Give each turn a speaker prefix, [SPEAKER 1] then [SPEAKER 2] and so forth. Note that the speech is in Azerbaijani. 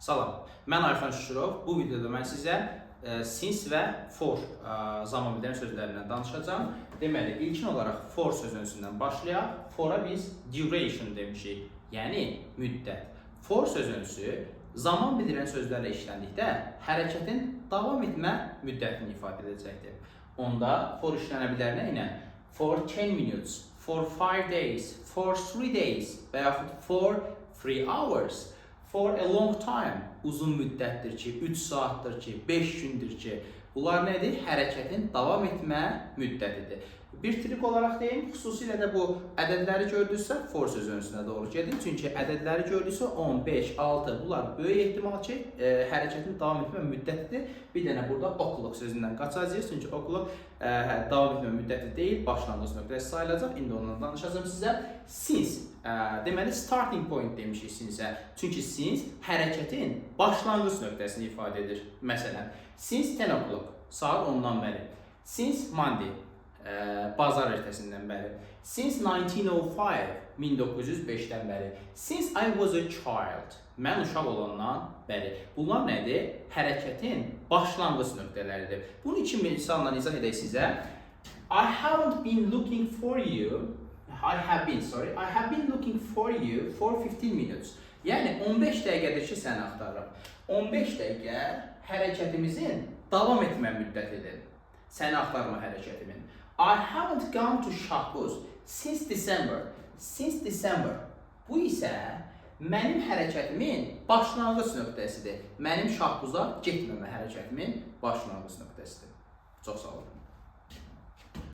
[SPEAKER 1] Salam, mən Ayxan Şükürov. Bu videoda mən sizə since və for zaman bildirən sözlərindən danışacağım. Deməli, ilkin olaraq for sözündən başlayaq. For'a biz duration demişik, yəni müddət. For sözünü zaman bildirən sözlərlə işləndikdə hərəkətin davam etmə müddətini ifadə edəcəkdir. Onda for işlənə bilər nə ilə? For 10 minutes, for 5 days, for 3 days və yaxud for 3 hours. For a long time, uzun müddətdir ki, 3 saatdir ki, 5 gündür ki, bunlar nədir? Hərəkətin davam etmə müddətidir. Bir trik olaraq deyim, xüsusilə də bu ədədləri gördünüzsə, for sözünə doğru gedin. Çünki ədədləri gördünüzsə 10, 5, 6, bunlar böyük ehtimal ki, hərəkətin davam etmə müddətidir. Bir dənə burada o'clock sözündən qaçacağız. Çünki o'clock davam etmə müddəti deyil, başlanğıc nöqtəsi sayılacaq. İndi ondan danışacağım sizə. Since, deməli starting point demişik since. Çünki since hərəkətin başlanğıc nöqtəsini ifadə edir. Məsələn, since 10 o'clock, saat 10-dan bəri. Since Monday, bazar ertəsindən bəri. Since 1905, 1905-dən bəri. Since I was a child, mən uşaq olandan bəri. Bunlar nədir? Hərəkətin başlanğıc nöqtələridir. Bunu iki misalla izah edək sizə. I have been looking for you for 15 minutes. Yəni 15 dəqiqədir ki, səni axtarıram. 15 dəqiqə hərəkətimizin davam etmə müddətidir. Səni axtarma hərəkətimin. I haven't gone to Şahbuz since December. Since December. Bu isə mənim hərəkətimin başlanğıc nöqtəsidir. Mənim Şahbuza getməmə hərəkətimin başlanğıc nöqtəsidir. Çox sağ olun.